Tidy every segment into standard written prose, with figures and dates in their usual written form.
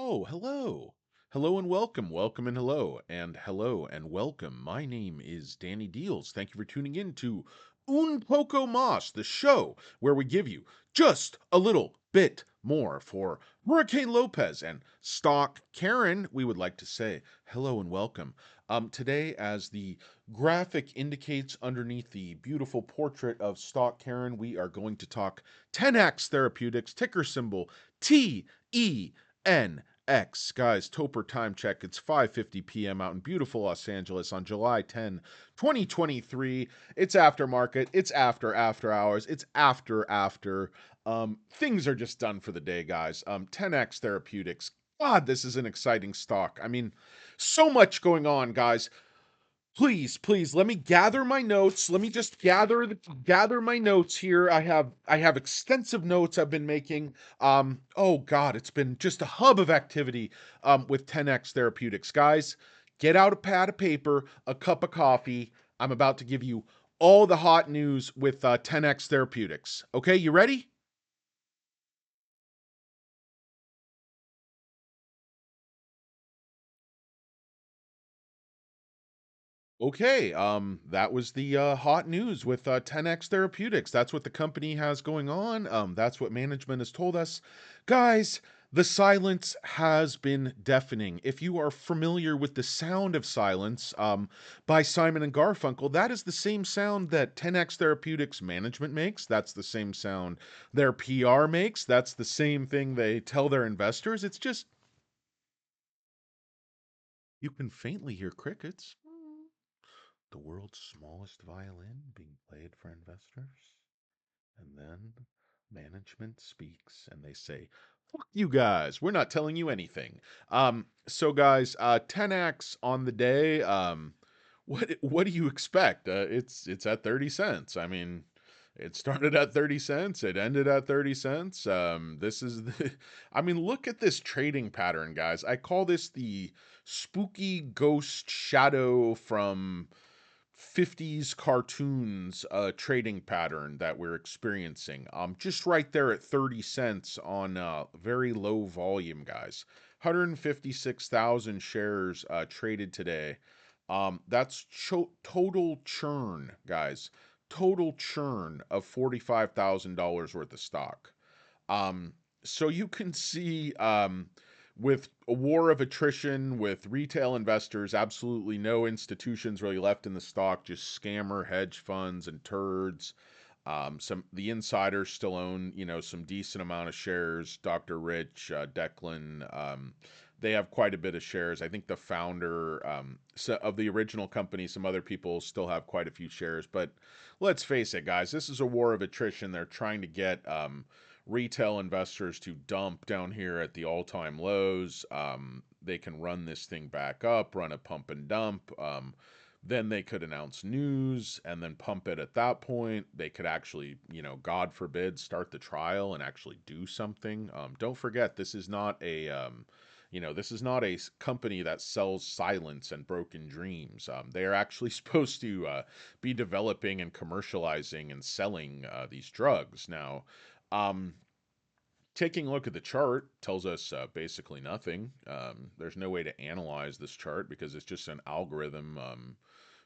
Oh, hello. Hello and welcome. Welcome and hello and welcome. My name is Danny Deals. Thank you for tuning in to Un Poco Mas, the show where we give you just a little bit more for Hurricane Lopez and Stock Karen. We would like to say hello and welcome. Today, as the graphic indicates underneath the beautiful portrait of Stock Karen, we are going to talk Tenax Therapeutics, ticker symbol TENX. Guys, Topper time check. It's 5:50 p.m. out in beautiful Los Angeles on July 10, 2023. It's aftermarket. It's after hours. It's after. Things are just done for the day, guys. 10x Therapeutics. God, this is an exciting stock. I mean, so much going on, guys. Please, let me gather my notes. Let me just gather my notes here. I have extensive notes I've been making. Oh God, it's been just a hub of activity with 10x Therapeutics. Guys, get out a pad of paper, a cup of coffee. I'm about to give you all the hot news with 10x Therapeutics. Okay, you ready? Okay, that was the hot news with 10x Therapeutics. That's what the company has going on. That's what management has told us. Guys, the silence has been deafening. If you are familiar with the sound of silence by Simon and Garfunkel, that is the same sound that 10x Therapeutics management makes. That's the same sound their PR makes. That's the same thing they tell their investors. It's just, you can faintly hear crickets. The world's smallest violin being played for investors. And then management speaks and they say, fuck you guys, we're not telling you anything. So guys, 10x on the day. What do you expect? It's at 30 cents. I mean, it started at 30 cents, it ended at 30 cents. This is the, I mean, look at this trading pattern, guys. I call this the spooky ghost shadow from 50s cartoons trading pattern that we're experiencing. Just right there at 30 cents on very low volume, guys. 156,000 shares traded today. That's total churn, guys. Total churn of $45,000 worth of stock. Um, so you can see with a war of attrition with retail investors, absolutely no institutions really left in the stock, just scammer hedge funds and turds. Some the insiders still own, some decent amount of shares. Dr. Rich, Declan, they have quite a bit of shares. I think the founder of the original company, some other people still have quite a few shares. But let's face it, guys, this is a war of attrition. They're trying to get retail investors to dump down here at the all-time lows. They can run this thing back up, run a pump and dump. Then they could announce news and then pump it at that point. They could actually, God forbid, start the trial and actually do something. Don't forget, this is not a company that sells silence and broken dreams. They are actually supposed to be developing and commercializing and selling these drugs. Now, um, taking a look at the chart tells us basically nothing. There's no way to analyze this chart because it's just an algorithm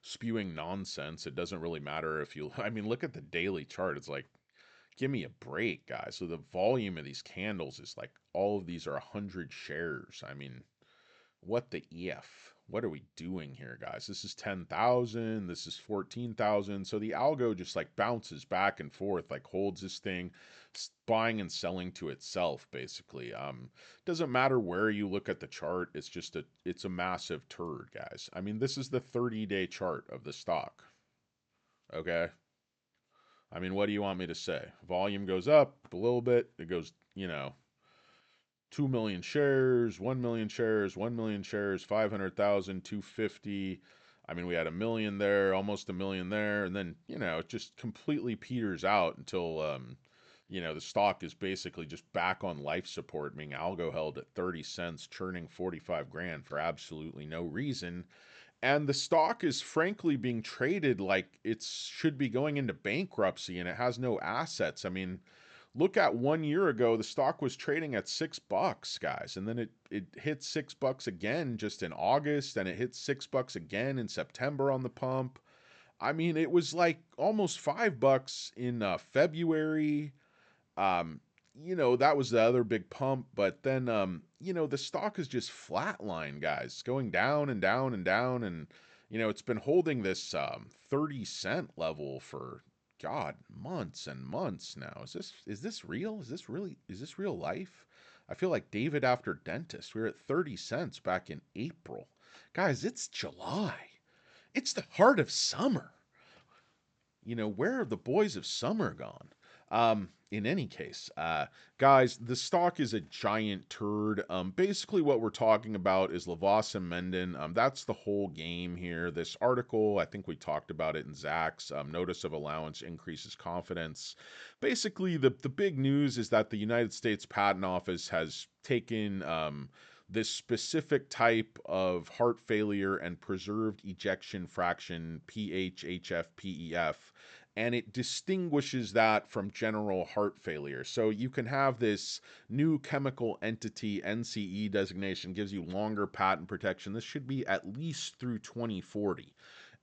spewing nonsense. It doesn't really matter if you, I mean, look at the daily chart. It's like, give me a break, guys. So the volume of these candles is like all of these are 100 shares. I mean, what the EF? What are we doing here, guys? This is 10,000. This is 14,000. So the algo just like bounces back and forth, like holds this thing, buying and selling to itself, basically. Doesn't matter where you look at the chart. It's a massive turd, guys. I mean, this is the 30-day chart of the stock. Okay. I mean, what do you want me to say? Volume goes up a little bit. It goes, 2 million shares, 1 million shares, 1 million shares, 500,000, 250. I mean, we had a million there, almost a million there. And then, it just completely peters out until, the stock is basically just back on life support, being algo held at 30 cents, churning 45 grand for absolutely no reason. And the stock is frankly being traded like it should be going into bankruptcy and it has no assets. I mean, Look at 1 year ago, the stock was trading at $6, guys, and then it hit $6 again just in August, and it hit $6 again in September on the pump. I mean, it was like almost $5 in February. Um, that was the other big pump, but then the stock is just flatline, guys, going down and down and down, and it's been holding this 30 cent level for God, months and months now. Is this real? Is this real life? I feel like David after dentist. We were at 30 cents back in April. Guys, it's July. It's the heart of summer. Where have the boys of summer gone? In any case, guys, the stock is a giant turd. Basically, what we're talking about is Menden. That's the whole game here. This article, I think we talked about it in Zach's notice of allowance increases confidence. Basically, the big news is that the United States Patent Office has taken this specific type of heart failure and preserved ejection fraction, PHHF, and it distinguishes that from general heart failure. So you can have this new chemical entity NCE designation, gives you longer patent protection. This should be at least through 2040.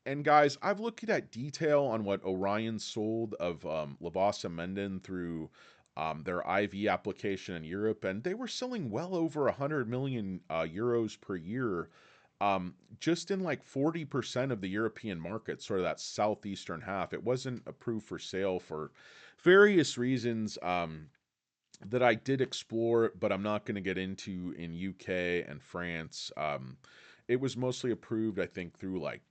And guys, I've looked at detail on what Orion sold of Menden through their IV application in Europe, and they were selling well over 100 million euros per year, just in like 40% of the European market, sort of that southeastern half. It wasn't approved for sale for various reasons. That I did explore, but I'm not going to get into in UK and France. It was mostly approved, I think, through like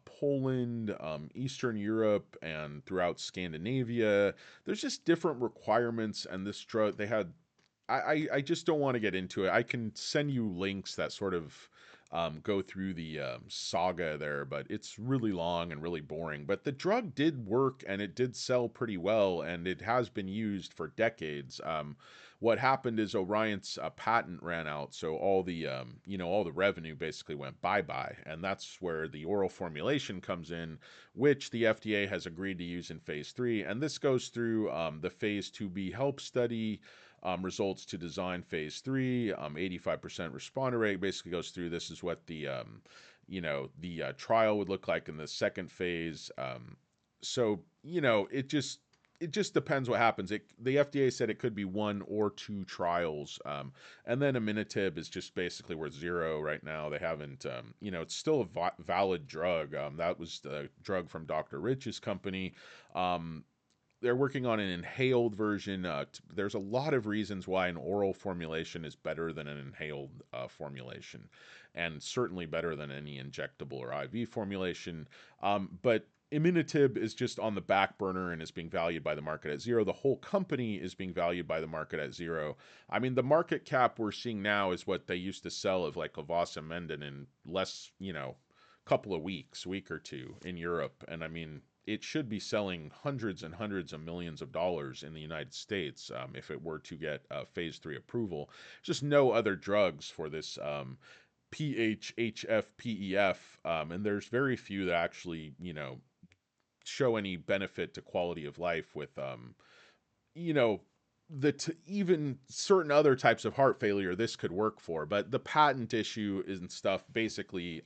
Poland, Eastern Europe, and throughout Scandinavia. There's just different requirements, and this drug they had. I just don't want to get into it. I can send you links that sort of go through the saga there, but it's really long and really boring. But the drug did work and it did sell pretty well, and it has been used for decades. What happened is Orion's patent ran out, so all the revenue basically went bye bye, and that's where the oral formulation comes in, which the FDA has agreed to use in phase 3, and this goes through the phase 2b help study. Results to design phase 3, 85% responder rate. Basically goes through, this is what the trial would look like in the second phase. So it just depends what happens. The FDA said it could be 1 or 2 trials, and then Aminatib is just basically worth 0 right now. They haven't, it's still a valid drug. That was the drug from Dr. Rich's company. They're working on an inhaled version. There's a lot of reasons why an oral formulation is better than an inhaled formulation, and certainly better than any injectable or IV formulation. But Iminitib is just on the back burner and is being valued by the market at 0. The whole company is being valued by the market at 0. I mean, the market cap we're seeing now is what they used to sell of like Menden in less, couple of week or two in Europe. And I mean, it should be selling hundreds and hundreds of millions of dollars in the United States if it were to get phase 3 approval. Just no other drugs for this PHHFPEF, and there's very few that actually, show any benefit to quality of life with, you know, even certain other types of heart failure this could work for. But the patent issue and stuff basically,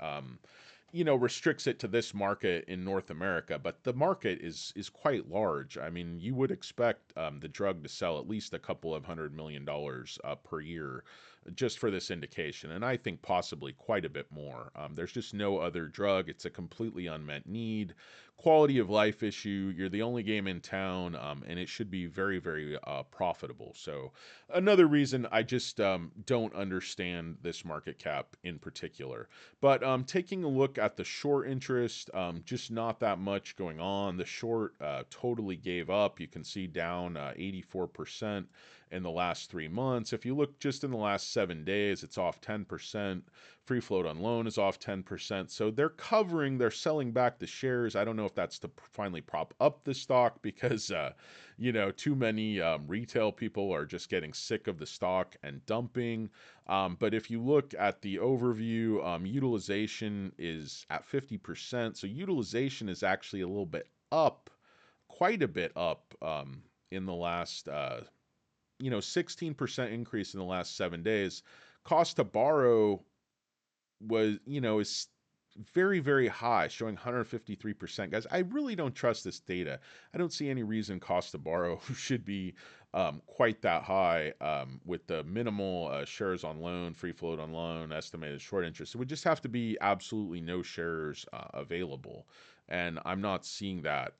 restricts it to this market in North America. But the market is quite large. I mean, you would expect the drug to sell at least a couple of $100 million per year just for this indication, and I think possibly quite a bit more. There's just no other drug. It's a completely unmet need, quality of life issue. You're the only game in town, and it should be very, very profitable. So another reason I just don't understand this market cap in particular. But taking a look at the short interest, just not that much going on. The short totally gave up. You can see down 84% in the last 3 months. If you look just in the last 7 days, it's off 10%. Free float on loan is off 10%. So they're selling back the shares. I don't know if that's to finally prop up the stock because, too many retail people are just getting sick of the stock and dumping. But if you look at the overview, utilization is at 50%. So utilization is actually a little bit up, quite a bit up in the last 16% increase in the last 7 days. Cost to borrow was, is very, very high, showing 153%. Guys, I really don't trust this data. I don't see any reason cost to borrow should be quite that high with the minimal shares on loan, free float on loan, estimated short interest. It would just have to be absolutely no shares available. And I'm not seeing that.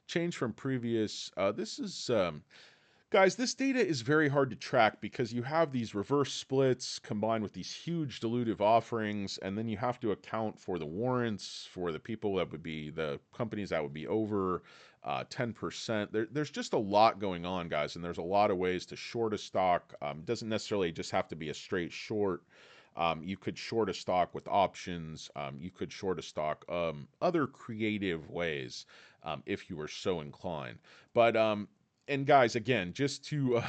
Change from previous. This is Guys, this data is very hard to track because you have these reverse splits combined with these huge dilutive offerings, and then you have to account for the warrants for the people that would be the companies that would be over 10%. There's just a lot going on, guys, and there's a lot of ways to short a stock. It doesn't necessarily just have to be a straight short. You could short a stock with options. You could short a stock other creative ways if you were so inclined. But and guys, again, just to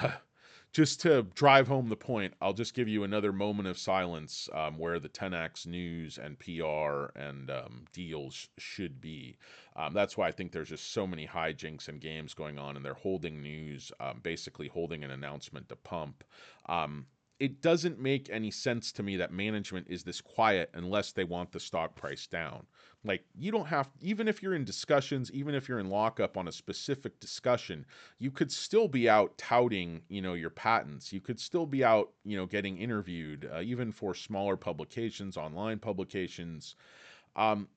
drive home the point, I'll just give you another moment of silence where the Tenax news and PR and deals should be. That's why I think there's just so many hijinks and games going on, and they're holding news, basically holding an announcement to pump. It doesn't make any sense to me that management is this quiet unless they want the stock price down. Like, you don't have, even if you're in discussions, even if you're in lockup on a specific discussion, you could still be out touting, your patents. You could still be out, getting interviewed, even for smaller publications, online publications. Um,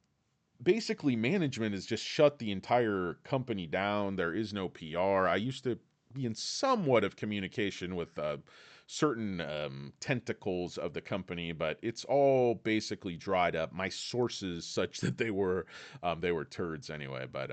Basically, management has just shut the entire company down. There is no PR. I used to be in somewhat of communication with certain tentacles of the company, but it's all basically dried up. My sources, such that they were turds anyway, but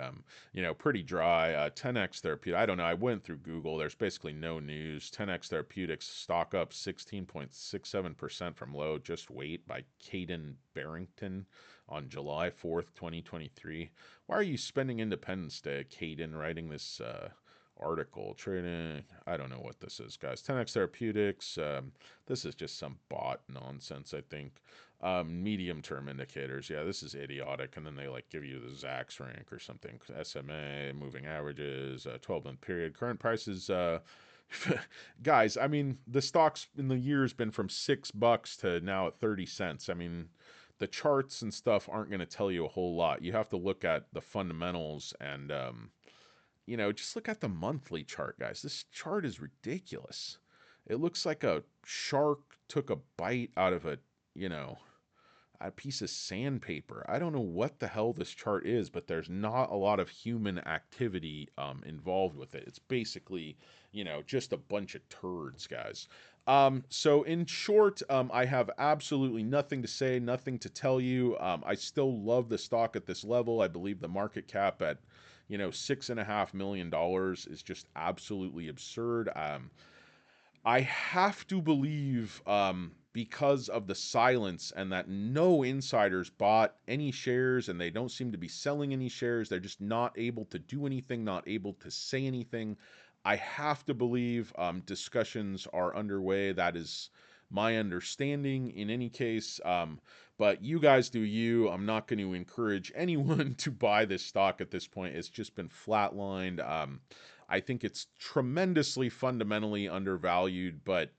pretty dry. 10x Therapeutics. I don't know. I went through Google. There's basically no news. 10x Therapeutics stock up 16.67% from low. Just wait by Caden Barrington on July 4th, 2023. Why are you spending Independence Day, Caden, writing this article? Trading, I don't know what this is, guys. 10x Therapeutics, this is just some bot nonsense, I think. Medium term indicators, yeah, this is idiotic. And then they give you the Zacks rank or something. SMA, moving averages, 12-month period. Current prices, guys, I mean, the stock's in the year's been from $6 to now at 30 cents. I mean, the charts and stuff aren't going to tell you a whole lot. You have to look at the fundamentals and, just look at the monthly chart, guys. This chart is ridiculous. It looks like a shark took a bite out of a piece of sandpaper. I don't know what the hell this chart is, but there's not a lot of human activity involved with it. It's basically, just a bunch of turds, guys. So in short, I have absolutely nothing to say, nothing to tell you. I still love the stock at this level. I believe the market cap at, $6.5 million is just absolutely absurd. I have to believe, because of the silence and that no insiders bought any shares and they don't seem to be selling any shares, they're just not able to do anything, not able to say anything. I have to believe discussions are underway. That is my understanding in any case. But you guys do you. I'm not going to encourage anyone to buy this stock at this point. It's just been flatlined. I think it's tremendously fundamentally undervalued, but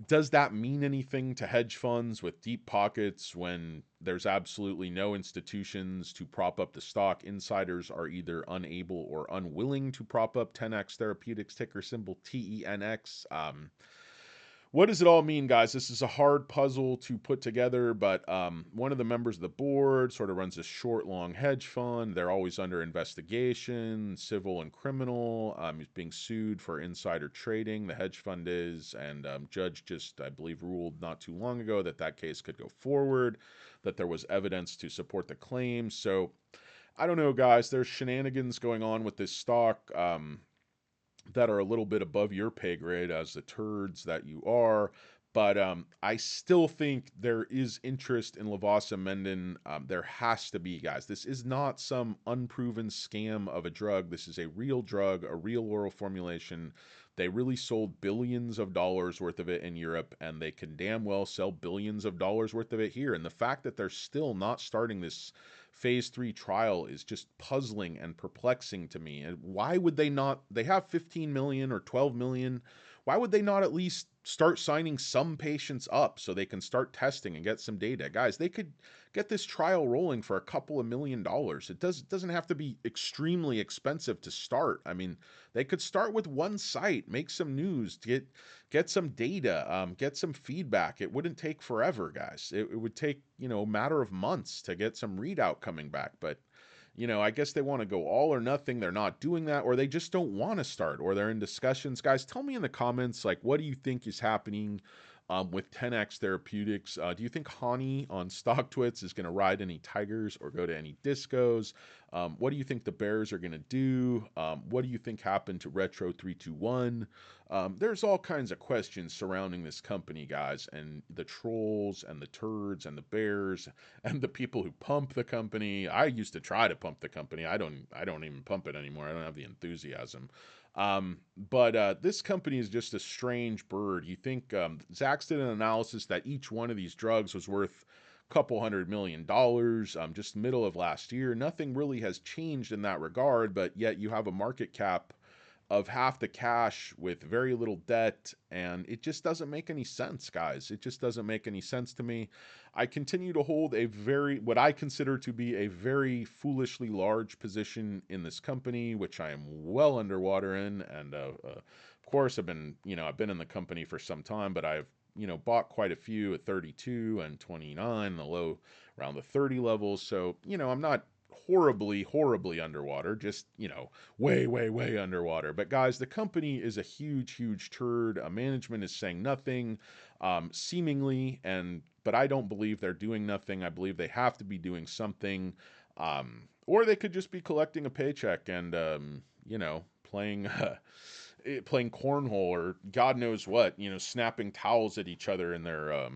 does that mean anything to hedge funds with deep pockets when there's absolutely no institutions to prop up the stock? Insiders are either unable or unwilling to prop up 10x Therapeutics, ticker symbol TENX. What does it all mean, guys? This is a hard puzzle to put together, but one of the members of the board sort of runs a short-long hedge fund. They're always under investigation, civil and criminal. He's being sued for insider trading. The hedge fund is, and judge just, I believe, ruled not too long ago that that case could go forward, that there was evidence to support the claim. So I don't know, guys. There's shenanigans going on with this stock. That are a little bit above your pay grade as the turds that you are. But I still think there is interest in Levasa There has to be, guys. This is not some unproven scam of a drug. This is a real drug, a real oral formulation They really sold billions of dollars worth of it in Europe, and they can damn well sell billions of dollars worth of it here. And the fact that they're still not starting this phase 3 trial is just puzzling and perplexing to me. And why would they not? They have 15 million or 12 million. Why would they not at least start signing some patients up so they can start testing and get some data? Guys, they could get this trial rolling for a couple of $1 million. Doesn't have to be extremely expensive to start. I mean, they could start with one site, make some news, get some data, get some feedback. It wouldn't take forever, guys. It would take, a matter of months to get some readout coming back. But I guess they want to go all or nothing. They're not doing that, or they just don't want to start, or they're in discussions. Guys, tell me in the comments, like, what do you think is happening with Tenax Therapeutics? Do you think Hani on StockTwits is going to ride any tigers or go to any discos? What do you think the Bears are going to do? What do you think happened to Retro 321? There's all kinds of questions surrounding this company, guys, and the trolls and the turds and the bears and the people who pump the company. I used to try to pump the company. I don't even pump it anymore. I don't have the enthusiasm. But this company is just a strange bird. You think Zach's did an analysis that each one of these drugs was worth a couple $100 million just middle of last year. Nothing really has changed in that regard, but yet you have a market cap of half the cash with very little debt, and it just doesn't make any sense, guys. It just doesn't make any sense to me. I continue to hold what I consider to be a very foolishly large position in this company, which I am well underwater in, and of course I've been in the company for some time, but I've bought quite a few at 32 and 29, the low around the 30 levels. So I'm not horribly underwater, just way underwater. But guys, the company is a huge turd. Management is saying nothing, seemingly, but I don't believe they're doing nothing. I believe they have to be doing something, or they could just be collecting a paycheck and playing. Playing cornhole or God knows what, snapping towels at each other in their,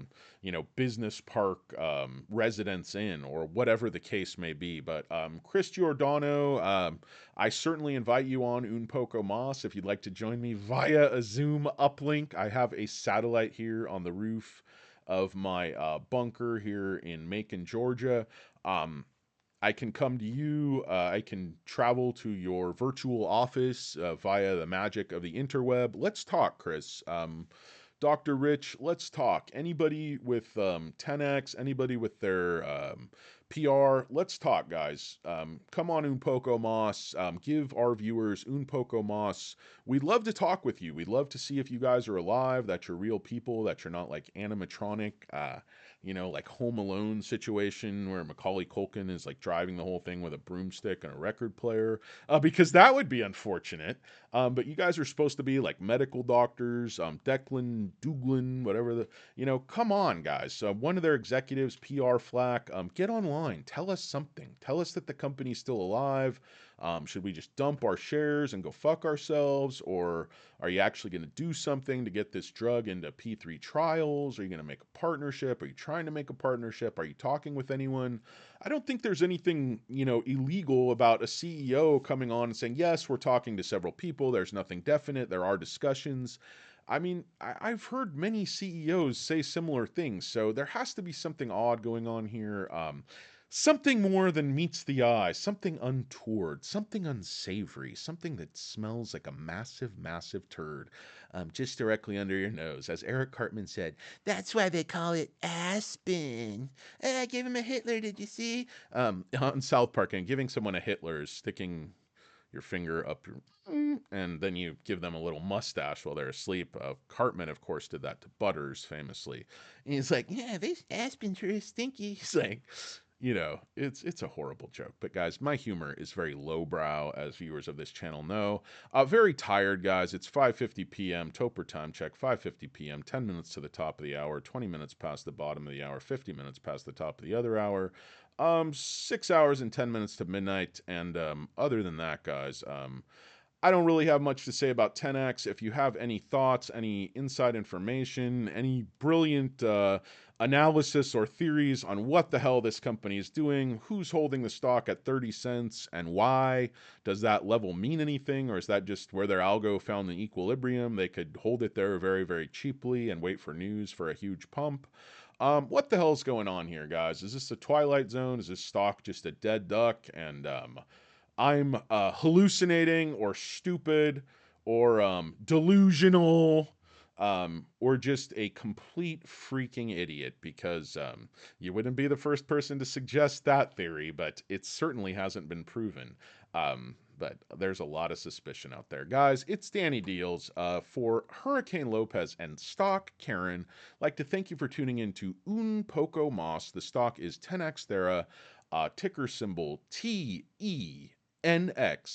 business park residence inn, or whatever the case may be. But Chris Giordano, I certainly invite you on Un Poco Mas if you'd like to join me via a Zoom uplink. I have a satellite here on the roof of my bunker here in Macon, Georgia. I can come to you. I can travel to your virtual office via the magic of the interweb. Let's talk, Chris. Dr. Rich, let's talk. Anybody with 10x, anybody with their PR, let's talk, guys. Come on, Un Poco Mas. Give our viewers Un Poco Mas. We'd love to talk with you. We'd love to see if you guys are alive, that you're real people, that you're not like animatronic. Like Home Alone situation where Macaulay Culkin is like driving the whole thing with a broomstick and a record player, because that would be unfortunate. But you guys are supposed to be like medical doctors, Declan, Douglin, whatever come on, guys. One of their executives, PR Flack, get online. Tell us something. Tell us that the company's still alive. Should we just dump our shares and go fuck ourselves? Or are you actually going to do something to get this drug into P3 trials? Are you going to make a partnership? Are you trying to make a partnership? Are you talking with anyone? I don't think there's anything, illegal about a CEO coming on and saying, yes, we're talking to several people. There's nothing definite. There are discussions. I mean, I've heard many CEOs say similar things, so there has to be something odd going on here. Something more than meets the eye, something untoward, something unsavory, something that smells like a massive turd, just directly under your nose. As Eric Cartman said, that's why they call it Aspen. I gave him a Hitler, did you see? On South Park, and giving someone a Hitler is sticking your finger up your and then you give them a little mustache while they're asleep. Cartman, of course, did that to Butters famously. And he's like, yeah, these aspens are stinky. He's like, it's a horrible joke. But guys, my humor is very lowbrow, as viewers of this channel know. Very tired, guys. It's 5:50 p.m. Toper time check, 5:50 p.m. 10 minutes to the top of the hour, 20 minutes past the bottom of the hour, 50 minutes past the top of the other hour. 6 hours and 10 minutes to midnight. And other than that, guys, I don't really have much to say about Tenax. If you have any thoughts, any inside information, any brilliant analysis or theories on what the hell this company is doing, who's holding the stock at 30 cents and why, does that level mean anything, or is that just where their algo found the equilibrium? They could hold it there very, very cheaply and wait for news for a huge pump. What the hell's going on here, guys? Is this a Twilight Zone? Is this stock just a dead duck? And I'm hallucinating or stupid or delusional or just a complete freaking idiot because you wouldn't be the first person to suggest that theory, but it certainly hasn't been proven. But there's a lot of suspicion out there. Guys, it's Danny Deals for Hurricane Lopez and Stock Karen. Like to thank you for tuning in to Un Poco Mas. The stock is Tenax Thera, ticker symbol TENX,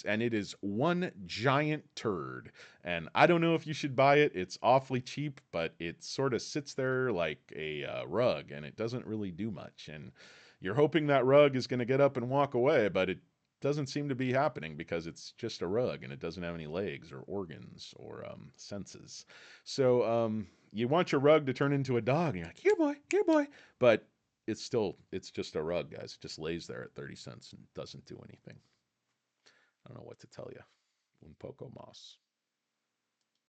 and it is one giant turd. And I don't know if you should buy it. It's awfully cheap, but it sort of sits there like a rug, and it doesn't really do much. And you're hoping that rug is going to get up and walk away, but it doesn't seem to be happening because it's just a rug and it doesn't have any legs or organs or senses. So you want your rug to turn into a dog, and you're like, here boy, but it's just a rug, guys. It just lays there at 30 cents and doesn't do anything. I don't know what to tell you. Un poco mas.